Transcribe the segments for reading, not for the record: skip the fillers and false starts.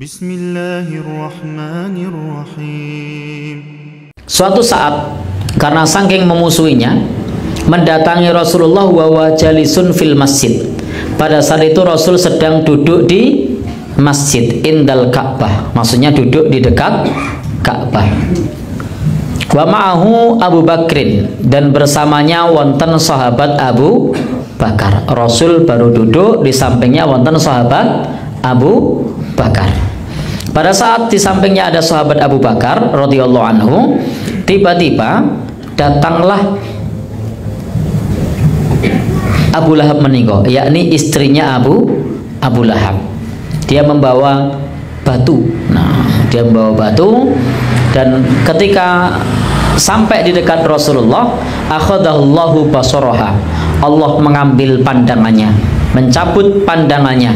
Bismillahirrahmanirrahim. Suatu saat, karena saking memusuhinya, mendatangi Rasulullah wa jalisun fil masjid. Pada saat itu Rasul sedang duduk di masjid indal Ka'bah, maksudnya duduk di dekat Ka'bah. Wa ma'ahu Abu Bakrin, dan bersamanya wonten sahabat Abu Bakar. Rasul baru duduk, di sampingnya wonten sahabat Abu Bakar. Pada saat di sampingnya ada sahabat Abu Bakar radhiyallahu anhu, tiba-tiba datanglah Abu Lahab meninggal, yakni istrinya Abu Lahab. Dia membawa batu. Nah, dia membawa batu, dan ketika sampai di dekat Rasulullah, akhadallahu basaraha, Allah mengambil pandangannya, mencabut pandangannya,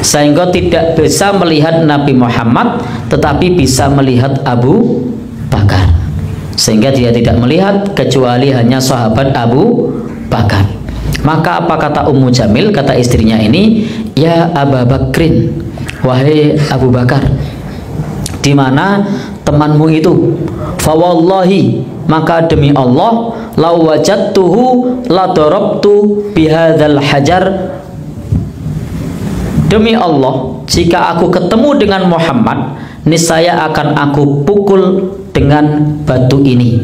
sehingga tidak bisa melihat Nabi Muhammad, tetapi bisa melihat Abu Bakar. Sehingga dia tidak melihat kecuali hanya sahabat Abu Bakar. Maka apa kata Ummu Jamil, kata istrinya ini, ya Abu Bakrin, wahai Abu Bakar, di mana temanmu itu? Fawallahi, maka demi Allah, law wajadtuhu la darabtu bihadzal hajar. Demi Allah, jika aku ketemu dengan Muhammad, niscaya akan aku pukul dengan batu ini.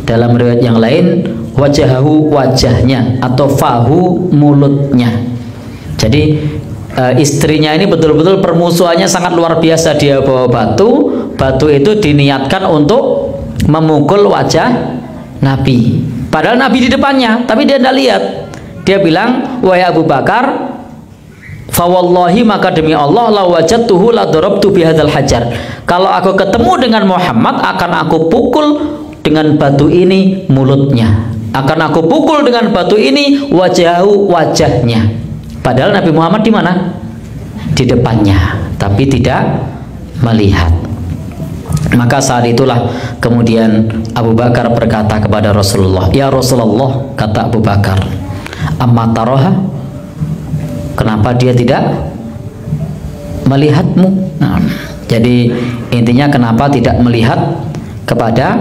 Dalam riwayat yang lain, wajahu, wajahnya, atau fahu, mulutnya. Jadi istrinya ini betul-betul permusuhannya sangat luar biasa. Dia bawa batu, batu itu diniatkan untuk memukul wajah Nabi. Padahal Nabi di depannya, tapi dia tidak lihat. Dia bilang, wahai Abu Bakar, fawallahi, maka demi Allah, la wajadtuhu la darabtu bihadzal hajar. Kalau aku ketemu dengan Muhammad, akan aku pukul dengan batu ini mulutnya. Akan aku pukul dengan batu ini wajahu, wajahnya. Padahal Nabi Muhammad di mana? Di depannya, tapi tidak melihat. Maka saat itulah kemudian Abu Bakar berkata kepada Rasulullah, ya Rasulullah, kata Abu Bakar, amma taroha, kenapa dia tidak melihatmu? Nah, jadi intinya kenapa tidak melihat kepada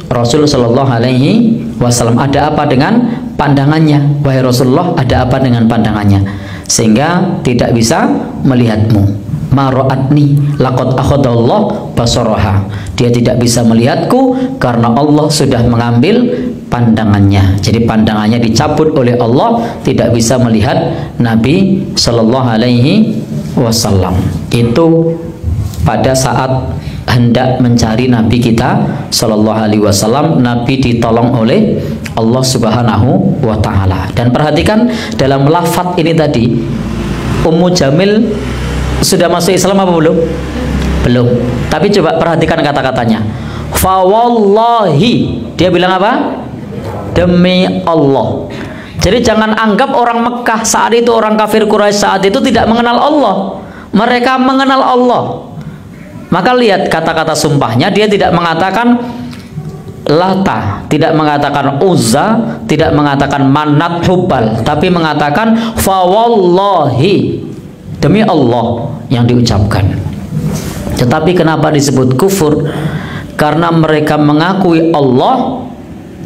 Rasul Shallallahu Alaihi Wasallam? Ada apa dengan pandangannya? Wahai Rasulullah, ada apa dengan pandangannya sehingga tidak bisa melihatmu? Maro'atni laqad akhadallah basaraha, dia tidak bisa melihatku karena Allah sudah mengambil pandangannya. Jadi pandangannya dicabut oleh Allah, tidak bisa melihat Nabi Shallallahu Alaihi Wasallam. Itu pada saat hendak mencari Nabi kita Shallallahu Alaihi Wasallam, Nabi ditolong oleh Allah Subhanahu wa Ta'ala. Dan perhatikan dalam lafaz ini tadi, Ummu Jamil sudah masuk Islam apa belum? Belum. Tapi coba perhatikan kata-katanya. Fawallahi, dia bilang apa? Demi Allah. Jadi jangan anggap orang Mekah saat itu, orang kafir Quraisy saat itu tidak mengenal Allah. Mereka mengenal Allah. Maka lihat kata-kata sumpahnya, dia tidak mengatakan Lata, tidak mengatakan Uzza, tidak mengatakan Manat, Hubal, tapi mengatakan fawallahi, demi Allah yang diucapkan. Tetapi kenapa disebut kufur? Karena mereka mengakui Allah,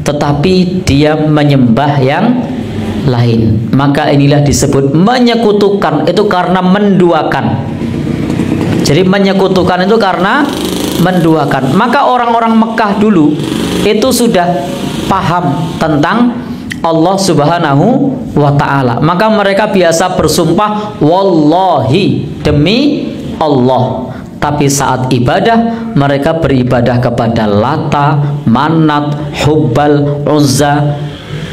tetapi dia menyembah yang lain. Maka inilah disebut menyekutukan, itu karena menduakan. Jadi menyekutukan itu karena menduakan. Maka orang-orang Mekah dulu itu sudah paham tentang Allah Subhanahu wa Ta'ala. Maka mereka biasa bersumpah wallahi, demi Allah. Tapi saat ibadah, mereka beribadah kepada Lata, Manat, Hubbal, Uzza.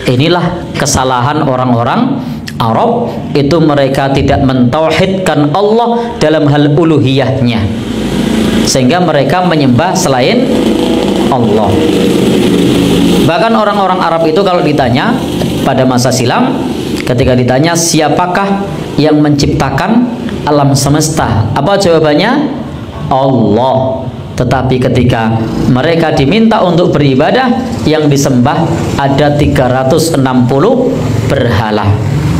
Inilah kesalahan orang-orang Arab, itu mereka tidak mentauhidkan Allah dalam hal uluhiyahnya, sehingga mereka menyembah selain Allah. Bahkan orang-orang Arab itu kalau ditanya pada masa silam, ketika ditanya siapakah yang menciptakan alam semesta, apa jawabannya? Allah. Tetapi ketika mereka diminta untuk beribadah, yang disembah ada 360 berhala.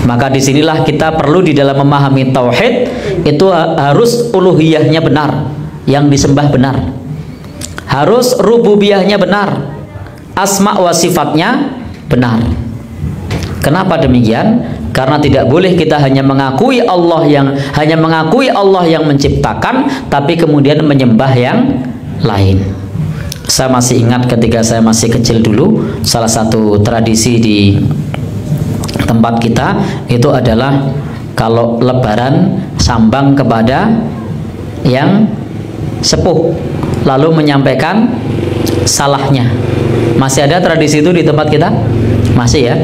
Maka disinilah kita perlu di dalam memahami tauhid, itu harus uluhiyahnya benar, yang disembah benar. Harus rububiyahnya benar, asma wa sifatnya benar. Kenapa demikian? Karena tidak boleh kita hanya mengakui Allah yang menciptakan, tapi kemudian menyembah yang lain. Saya masih ingat ketika saya masih kecil dulu, salah satu tradisi di tempat kita itu adalah kalau lebaran sambang kepada yang sepuh, lalu menyampaikan salahnya. Masih ada tradisi itu di tempat kita? Masih ya?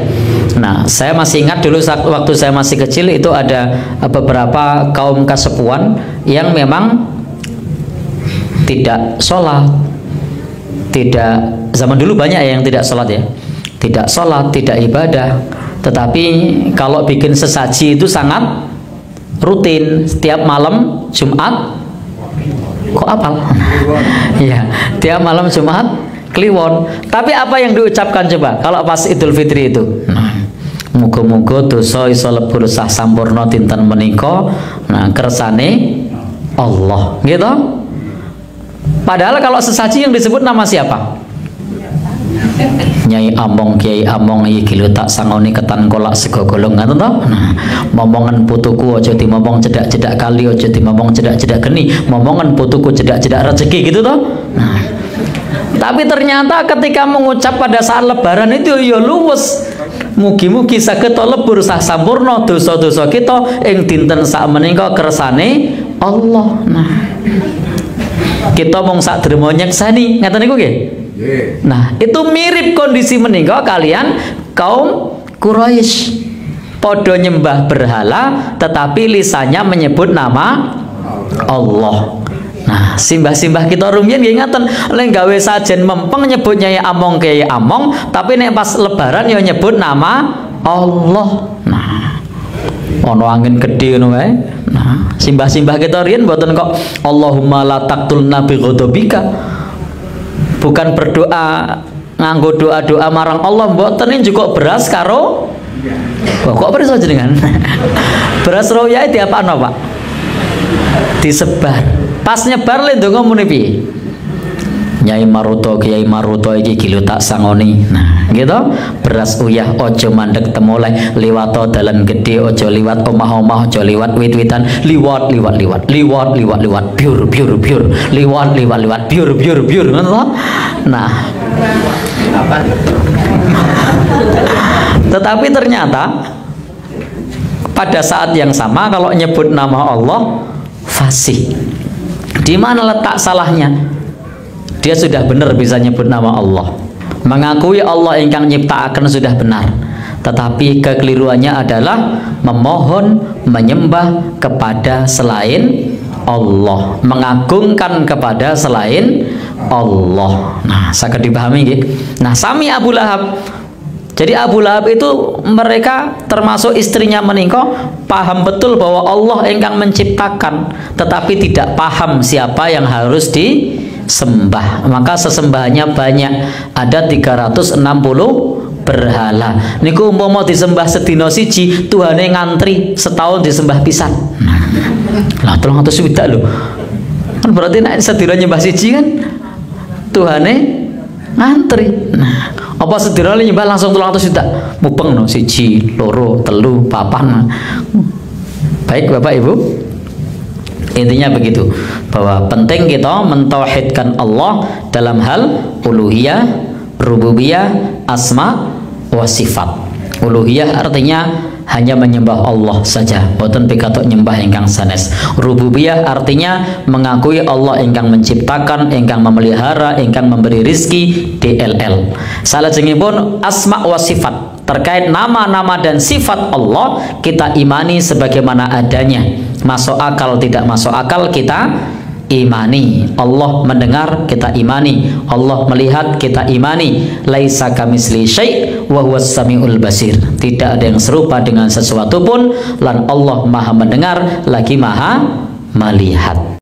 Nah, saya masih ingat dulu waktu saya masih kecil itu ada beberapa kaum kasepuan yang memang tidak sholat, zaman dulu banyak ya yang tidak sholat ya, tidak sholat, tidak ibadah, tetapi kalau bikin sesaji itu sangat rutin. Setiap malam Jumat, kok apal? Ya, tiap malam Jumat kliwon. Tapi apa yang diucapkan coba kalau pas Idul Fitri itu? Muga-muga dosa iso lebur sah sampurna dinten menika, kersane Allah, gitu. Padahal kalau sesaji yang disebut nama siapa? Nyai Among, Kiai Among iki lho tak sangoni ketan kolak sego golong, ngoten to? Momongan putuku aja dimomong cedak-cedak kali, aja dimomong cedak-cedak geni, momongan putuku cedak-cedak rezeki, gitu toh. Tapi ternyata ketika mengucap pada saat lebaran itu ya luwes. Mugi-mugi saged lebur sah sampurna dosa-dosa kita ing dinten sak menika kersane Allah. Nah, kita mong sak drema nyeksani, ngaten niku nggih. Nah, itu mirip kondisi menika kalian kaum Quraisy. Podo nyembah berhala tetapi lisannya menyebut nama Allah. Nah, simbah-simbah kita rumiyin nggih ngaten, lek gawe sajen mempeng nyebut Nyai Among Kiai Among, tapi nek pas lebaran ya nyebut nama Allah. Nah, ono angin gede ngono wae. Nah, simbah-simbah kita riyen mboten kok Allahumma la taqtulna bi ghadabika. Bukan berdoa nganggo doa-doa marang Allah, mboten ini juga beras karo kok beras jenengan. Beras roya diapakno, Pak? Disebar. Pas nyebar le ndonga muni piye? Nyai Maruto, Kiai Maruto iki gilo tak sangoni. Nah, gitu. Beras uyah ojo mandek temoleh, liwato dalan gede ojo liwat omah-omah, ojo liwat wit-witan, liwat biur liwat biur ngono. Nah, tetapi ternyata pada saat yang sama kalau nyebut nama Allah fasih. Di mana letak salahnya? Dia sudah benar bisa nyebut nama Allah, mengakui Allah ingkang nyiptaaken sudah benar, tetapi kekeliruannya adalah memohon menyembah kepada selain Allah, mengagungkan kepada selain Allah. Nah, saged dipahami nggih. Nah, sami Abu Lahab. Jadi Abu Lahab itu mereka termasuk istrinya menika paham betul bahwa Allah ingkang menciptakan, tetapi tidak paham siapa yang harus disembah. Maka sesembahannya banyak, ada 360 berhala. Niku umpama disembah sedina siji, Tuhane ngantri setahun disembah pisan. Lah 300 lho. Kan berarti nek sedina nyembah siji kan Tuhane ngantri. Nah, apa sedina nyembah langsung 300 juta? Mubeng no siji, loro, telu, papan. Baik Bapak Ibu. Intinya begitu, bahwa penting kita mentauhidkan Allah dalam hal uluhiyah, rububiyah, asma wa sifat. Uluhiyah artinya hanya menyembah Allah saja, boten pikatuk nyembah ingkang sanes. Rububiyah artinya mengakui Allah ingkang menciptakan, ingkang memelihara, ingkang memberi rizki, DLL. Salajengipun asma wa sifat, terkait nama-nama dan sifat Allah kita imani sebagaimana adanya. Masuk akal tidak masuk akal kita imani. Allah mendengar kita imani, Allah melihat kita imani. Laisa kamitsli syai' wa huwas samiul basir. Tidak ada yang serupa dengan sesuatu pun, lan Allah Maha mendengar lagi Maha melihat.